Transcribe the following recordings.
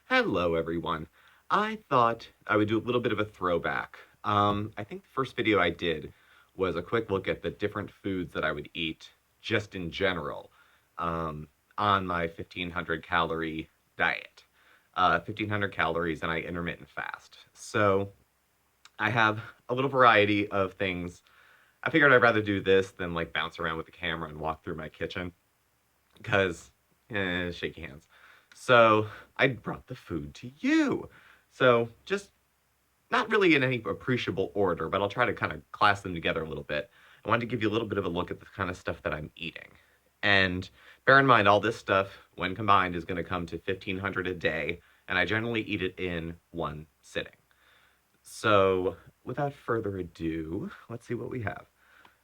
Hello, everyone. I thought I would do a little bit of a throwback. I think the first video I did was a quick look at the different foods that I would eat just in general um, on my 1500 calorie diet. 1500 calories, and I intermittent fast. So I have a little variety of things. I figured I'd rather do this than like bounce around with the camera and walk through my kitchen because shaky hands. So I brought the food to you. So just not really in any appreciable order, but I'll try to kind of class them together a little bit. I wanted to give you a little bit of a look at the kind of stuff that I'm eating. And bear in mind, all this stuff, when combined, is going to come to 1,500 a day, and I generally eat it in one sitting. So without further ado, let's see what we have.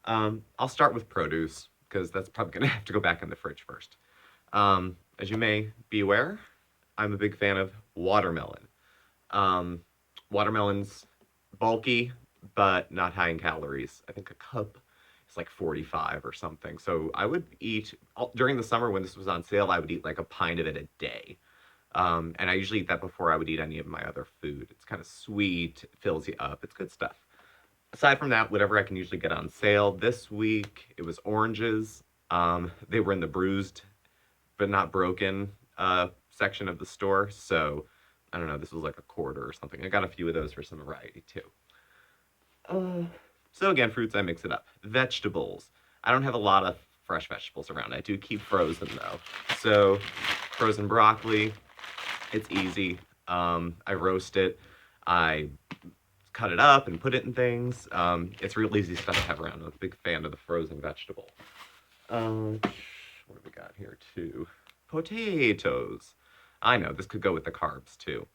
I'll start with produce, because that's probably going to have to go back in the fridge first. As you may be aware, I'm a big fan of watermelon. Um, Watermelon's bulky, but not high in calories. I think a cup is like 45 or something. So I would eat, during the summer when this was on sale, I would eat like a pint of it a day. And I usually eat that before I would eat any of my other food. It's kind of sweet, it fills you up, it's good stuff. Aside from that, whatever I can usually get on sale. This week, it was oranges. They were in the bruised but not broken section of the store. So I don't know, this was like a quarter or something. I got a few of those for some variety too. So again, fruits, I mix it up. Vegetables. I don't have a lot of fresh vegetables around. I do keep frozen though. So frozen broccoli, it's easy. I roast it. I cut it up and put it in things. It's real easy stuff to have around. I'm a big fan of the frozen vegetable. What do we got here too? Potatoes. I know, this could go with the carbs too.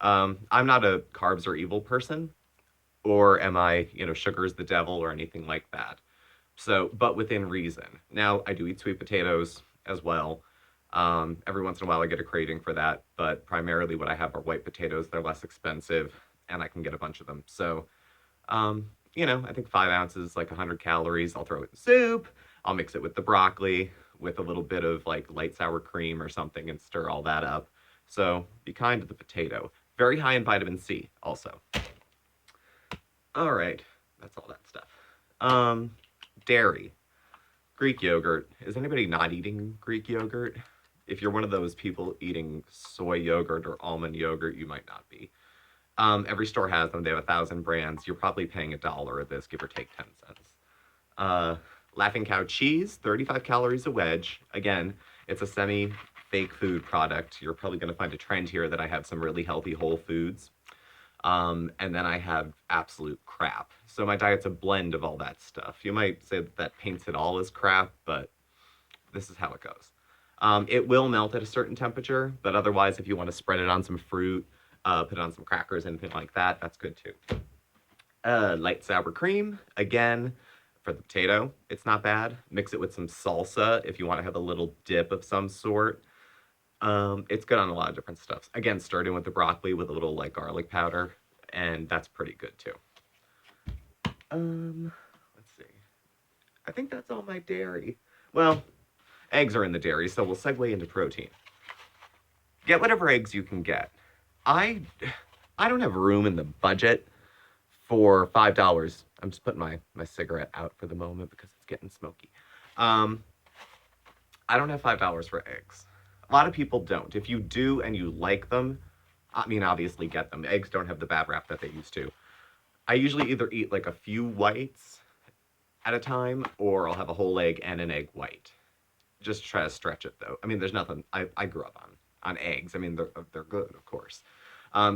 I'm not a carbs are evil person, or am I, sugar is the devil or anything like that. So, but within reason. Now, I do eat sweet potatoes as well. Every once in a while I get a craving for that, but primarily what I have are white potatoes. They're less expensive, and I can get a bunch of them. So, I think 5 ounces, like 100 calories. I'll throw it in soup. I'll mix it with the broccoli with a little bit of like light sour cream or something and stir all that up. So be kind to the potato. Very high in vitamin C also. All right, that's all that stuff. Dairy. Greek yogurt. Is anybody not eating Greek yogurt? If you're one of those people eating soy yogurt or almond yogurt, you might not be. Every store has them. They have 1,000 brands. You're probably paying $1 of this, give or take 10 cents. Laughing Cow cheese, 35 calories a wedge. Again, it's a semi-fake food product. You're probably going to find a trend here that I have some really healthy whole foods. And then I have absolute crap. So my diet's a blend of all that stuff. You might say that paints it all as crap, but this is how it goes. It will melt at a certain temperature, but otherwise, if you want to spread it on some fruit, put it on some crackers, anything like that, that's good too. Light sour cream, again, for the potato, it's not bad. Mix it with some salsa if you want to have a little dip of some sort. It's good on a lot of different stuff. Again, stirred in with the broccoli with a little like garlic powder, and that's pretty good too. Let's see. I think that's all my dairy. Well, eggs are in the dairy, so we'll segue into protein. Get whatever eggs you can get. I don't have room in the budget for $5. I'm just putting my cigarette out for the moment because it's getting smoky. I don't have $5 for eggs. A lot of people don't. If you do and you like them, I mean, obviously get them. Eggs don't have the bad rap that they used to. I usually either eat like a few whites at a time, or I'll have a whole egg and an egg white. Just try to stretch it though. I mean, there's nothing, I grew up on eggs. I mean, they're good, of course.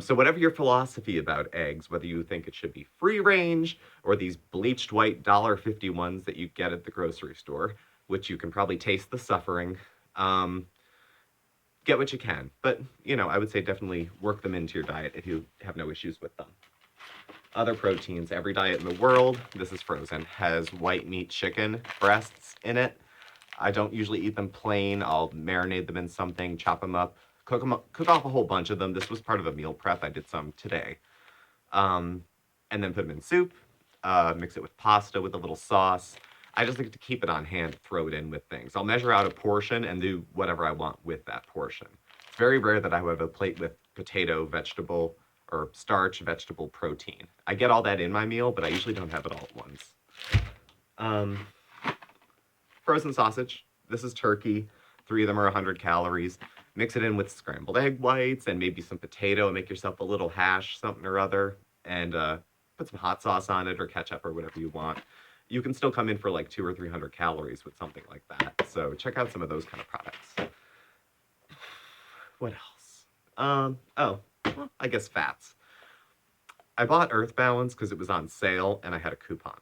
So whatever your philosophy about eggs, whether you think it should be free range or these bleached white $1.50 ones that you get at the grocery store, which you can probably taste the suffering, get what you can. But, I would say definitely work them into your diet if you have no issues with them. Other proteins, every diet in the world, this is frozen, has white meat chicken breasts in it. I don't usually eat them plain. I'll marinate them in something, chop them up, cook off a whole bunch of them. This was part of a meal prep. I did some today. And then put them in soup, mix it with pasta with a little sauce. I just like to keep it on hand, throw it in with things. I'll measure out a portion and do whatever I want with that portion. very rare that I would have a plate with potato, vegetable, or starch, vegetable, protein. I get all that in my meal, but I usually don't have it all at once. Um, Frozen sausage. This is turkey. 3 of them are 100 calories. Mix it in with scrambled egg whites and maybe some potato and make yourself a little hash, something or other, and put some hot sauce on it or ketchup or whatever you want. You can still come in for like 200 or 300 calories with something like that. So check out some of those kind of products. What else? Well, I guess fats. I bought Earth Balance because it was on sale and I had a coupon.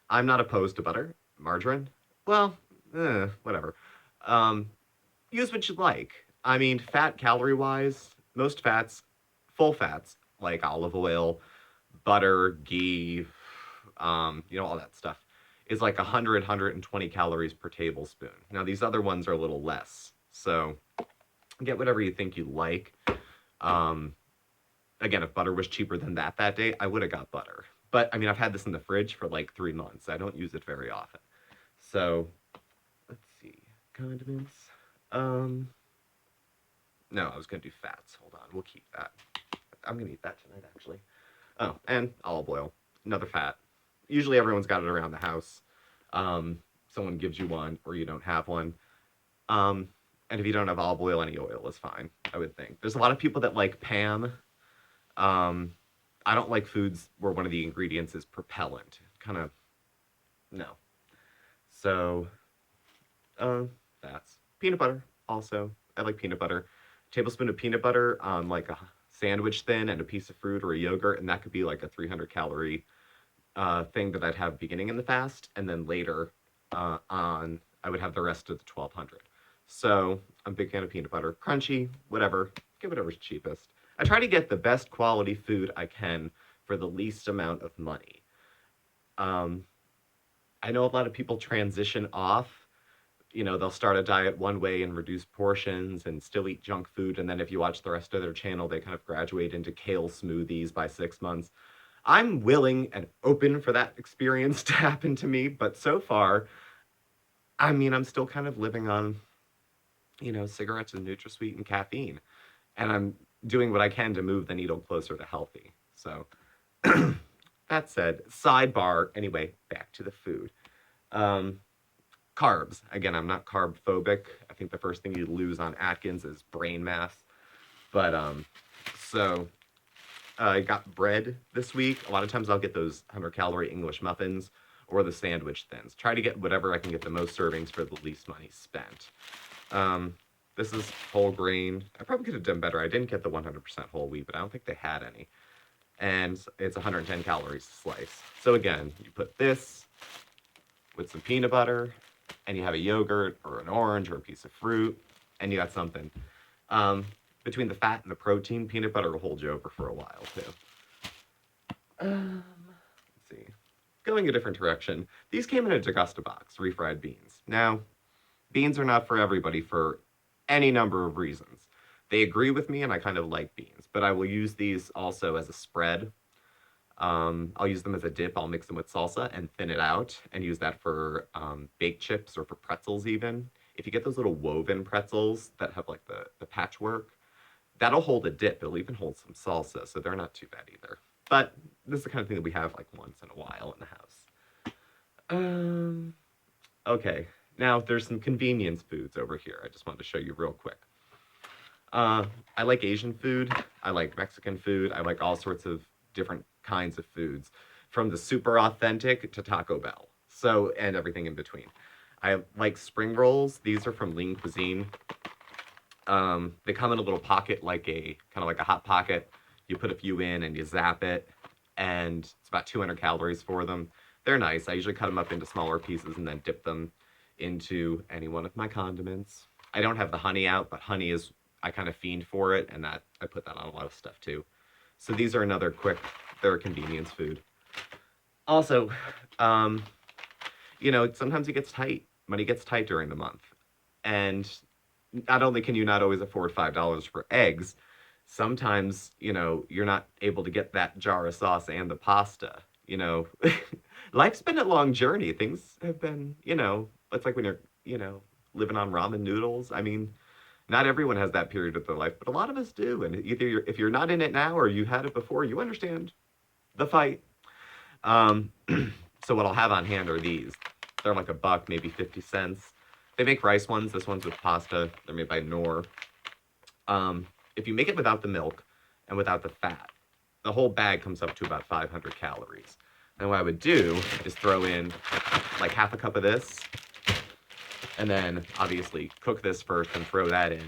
I'm not opposed to butter, margarine. Well, whatever. Um, Use what you like. I mean, fat calorie wise, most fats, full fats like olive oil, butter, ghee, all that stuff, is like 100, 120 calories per tablespoon. Now, these other ones are a little less. So get whatever you think you like. Um, Again, if butter was cheaper than that day, I would have got butter. But I mean, I've had this in the fridge for like 3 months. I don't use it very often. So let's see. Condiments. No, I was going to do fats. Hold on. We'll keep that. I'm going to eat that tonight, actually. Oh, and olive oil. Another fat. Usually everyone's got it around the house. Someone gives you one or you don't have one. And if you don't have olive oil, any oil is fine, I would think. There's a lot of people that like Pam. I don't like foods where one of the ingredients is propellant. Kind of, no. So, that's peanut butter. Also, I like peanut butter. Tablespoon of peanut butter on like a sandwich thin and a piece of fruit or a yogurt, and that could be like a 300 calorie thing that I'd have beginning in the fast, and then later I would have the rest of the 1200. So I'm a big fan of peanut butter. Crunchy, whatever. Get whatever's cheapest. I try to get the best quality food I can for the least amount of money. I know a lot of people transition off. They'll start a diet one way and reduce portions and still eat junk food. And then if you watch the rest of their channel, they kind of graduate into kale smoothies by 6 months. I'm willing and open for that experience to happen to me. But so far, I mean, I'm still kind of living on, cigarettes and NutraSweet and caffeine. And I'm doing what I can to move the needle closer to healthy. So that said, sidebar, anyway, back to the food. Carbs. Again, I'm not carb phobic. I think the first thing you lose on Atkins is brain mass. But so I got bread this week. A lot of times I'll get those 100-calorie English muffins or the sandwich thins. Try to get whatever I can get the most servings for the least money spent. This is whole grain. I probably could have done better. I didn't get the 100% whole wheat, but I don't think they had any. And it's 110 calories a slice. So again, you put this with some peanut butter, and you have a yogurt or an orange or a piece of fruit, and you got something. Between the fat and the protein, peanut butter will hold you over for a while, too. Let's see. Going a different direction. These came in a D'Augusta box, refried beans. Now, beans are not for everybody for any number of reasons. They agree with me, and I kind of like beans, but I will use these also as a spread. I'll use them as a dip. I'll mix them with salsa and thin it out and use that for baked chips or for pretzels even. If you get those little woven pretzels that have like the patchwork, that'll hold a dip. It'll even hold some salsa, so they're not too bad either. But this is the kind of thing that we have like once in a while in the house. Okay, now there's some convenience foods over here. I just wanted to show you real quick. I like Asian food. I like Mexican food. I like all sorts of different kinds of foods, from the super authentic to Taco Bell. So, and everything in between. I like spring rolls. These are from Lean Cuisine. They come in a little pocket, kind of like a Hot Pocket. You put a few in and you zap it, and it's about 200 calories for them. They're nice. I usually cut them up into smaller pieces and then dip them into any one of my condiments. I don't have the honey out, but honey is, I kind of fiend for it, and that I put that on a lot of stuff too. So these are another they're a convenience food. Also, sometimes it gets tight. Money gets tight during the month. And not only can you not always afford $5 for eggs, sometimes, you're not able to get that jar of sauce and the pasta. Life's been a long journey. Things have been, it's like when you're, living on ramen noodles. I mean, Not everyone has that period of their life, but a lot of us do. And either if you're not in it now or you had it before, you understand the fight. Um, so what I'll have on hand are these. They're like $1, maybe 50 cents. They make rice ones. This one's with pasta. They're made by Knorr. If you make it without the milk and without the fat, the whole bag comes up to about 500 calories. And what I would do is throw in like half a cup of this, and then obviously cook this first and throw that in.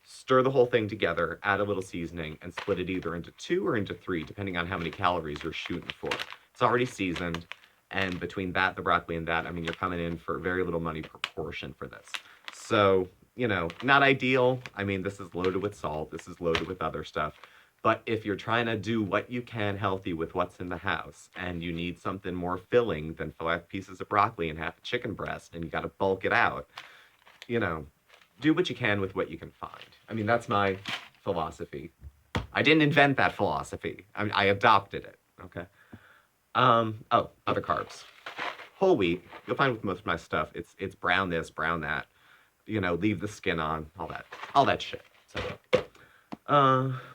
Stir the whole thing together, add a little seasoning, and split it either into 2 or into 3, depending on how many calories you're shooting for. It's already seasoned, and between that, the broccoli, and that, I mean, you're coming in for very little money per portion for this. So, you know, not ideal. I mean, this is loaded with salt. This is loaded with other stuff. But if you're trying to do what you can healthy with what's in the house, and you need something more filling than 5 pieces of broccoli and half a chicken breast, and you got to bulk it out, you know, do what you can with what you can find. I mean, that's my philosophy. I didn't invent that philosophy. I adopted it, okay? Oh, other carbs. Whole wheat. You'll find with most of my stuff, it's brown this, brown that. You know, leave the skin on, all that shit. So,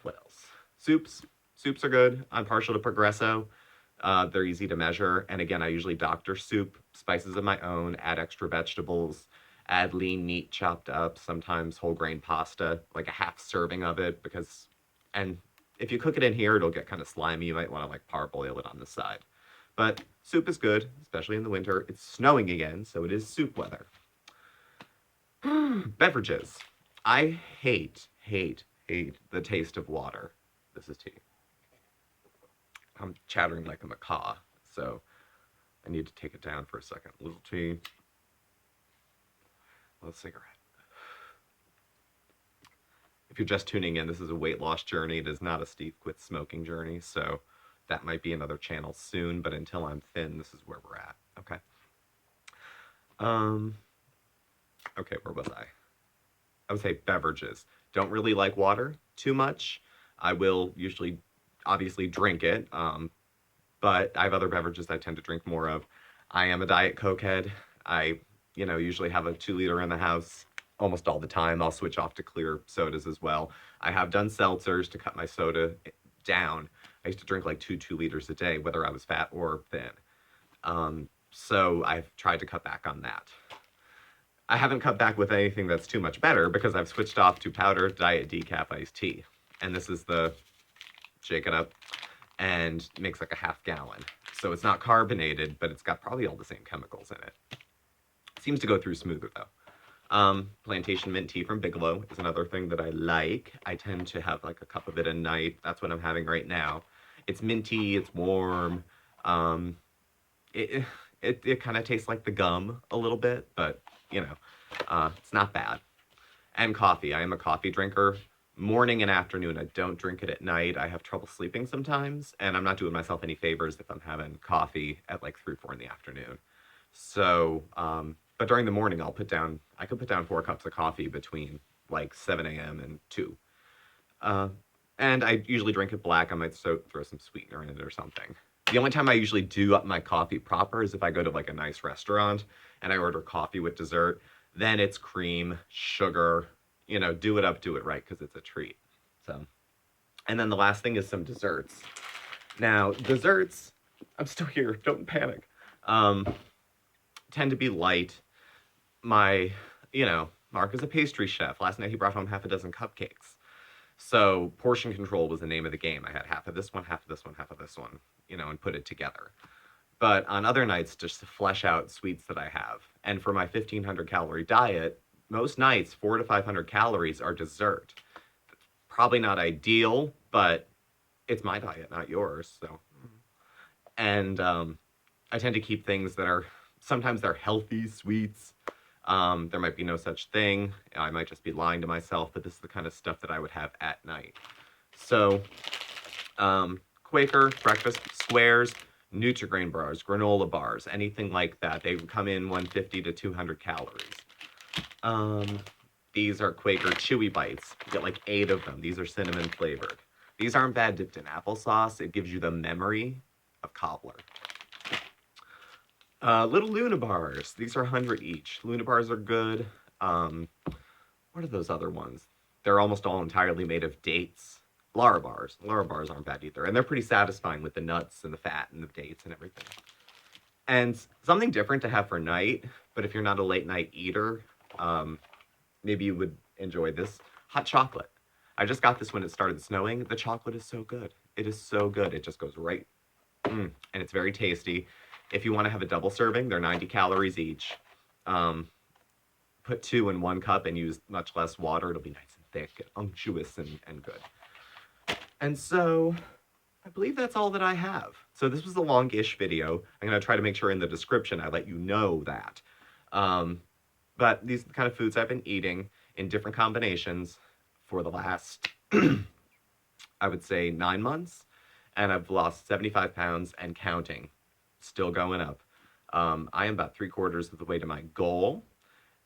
what else? Soups. Soups are good. I'm partial to Progresso. They're easy to measure. And again, I usually doctor soup, spices of my own, add extra vegetables, add lean meat chopped up, sometimes whole grain pasta, like a half serving of it, because, and if you cook it in here, it'll get kind of slimy. You might want to like parboil it on the side. But soup is good, especially in the winter. It's snowing again, so it is soup weather. Beverages. I hate the taste of water. This is tea. I'm chattering like a macaw, so I need to take it down for a second. A little tea. A little cigarette. If you're just tuning in, this is a weight loss journey. It is not a Steve quit smoking journey, so that might be another channel soon, but until I'm thin, this is where we're at, okay? Okay, where was I? I would say beverages. Don't really like water too much. I will usually, obviously, drink it, but I have other beverages I tend to drink more of. I am a Diet Coke head. I, usually have a 2-liter in the house almost all the time. I'll switch off to clear sodas as well. I have done seltzers to cut my soda down. I used to drink like 2 liters a day, whether I was fat or thin. So I've tried to cut back on that. I haven't cut back with anything that's too much better because I've switched off to powdered diet decaf iced tea. And this is the shake it up and makes like a half gallon. So it's not carbonated, but it's got probably all the same chemicals in it. Seems to go through smoother though. Plantation Mint Tea from Bigelow is another thing that I like. I tend to have like a cup of it a night. That's what I'm having right now. It's minty, it's warm. It kind of tastes like the gum a little bit, but it's not bad. And coffee. I am a coffee drinker. Morning and afternoon. I don't drink it at night. I have trouble sleeping sometimes, and I'm not doing myself any favors if I'm having coffee at like 3, 4 in the afternoon. So, but during the morning, I could put down 4 cups of coffee between like 7 a.m. and 2. And I usually drink it black. I might throw some sweetener in it or something. The only time I usually do up my coffee proper is if I go to like a nice restaurant and I order coffee with dessert. Then it's cream, sugar, do it up, do it right, because it's a treat. So, and then the last thing is some desserts. Now, desserts, I'm still here, don't panic, tend to be light. My, Mark is a pastry chef. Last night he brought home half a dozen cupcakes. So portion control was the name of the game. I had half of this one, half of this one, half of this one, and put it together. But on other nights, just to flesh out sweets that I have. And for my 1,500 calorie diet, most nights, 400 to 500 calories are dessert. Probably not ideal, but it's my diet, not yours. So, and I tend to keep things that are, sometimes they're healthy sweets. There might be no such thing. I might just be lying to myself, but this is the kind of stuff that I would have at night. So, Quaker Breakfast squares, Nutri-Grain bars, granola bars, anything like that. They come in 150 to 200 calories. These are Quaker Chewy Bites. You get like 8 of them. These are cinnamon flavored. These aren't bad dipped in applesauce. It gives you the memory of cobbler. Little Luna bars. These are 100 each. Luna bars are good. What what are those other ones? They're almost all entirely made of dates. Lara bars. Lara bars aren't bad either. And they're pretty satisfying with the nuts and the fat and the dates and everything. And something different to have for night, but if you're not a late night eater, maybe you would enjoy this. Hot chocolate. I just got this when it started snowing. The chocolate is so good. It is so good. It just goes right. And it's very tasty. If you want to have a double serving, they're 90 calories each. Put 2 in 1 cup and use much less water. It'll be nice and thick, and unctuous, and good. And so I believe that's all that I have. So this was a longish video. I'm going to try to make sure in the description I let you know that. But these are the kind of foods I've been eating in different combinations for the last, I would say, 9 months. And I've lost 75 pounds and counting. Still going up. I am about 3/4 of the way to my goal.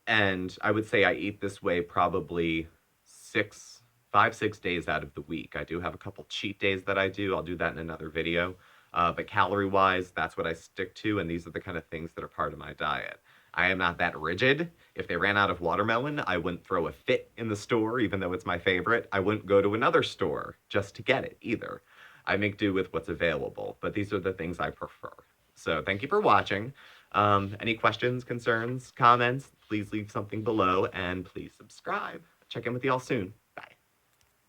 And I would say I eat this way probably 5-6 days out of the week. I do have a couple cheat days that I do. I'll do that in another video. But calorie-wise, that's what I stick to, and these are the kind of things that are part of my diet. I am not that rigid. If they ran out of watermelon, I wouldn't throw a fit in the store, even though it's my favorite. I wouldn't go to another store just to get it either. I make do with what's available, but these are the things I prefer. So thank you for watching. Any questions, concerns, comments, please leave something below, and please subscribe. Check in with y'all soon.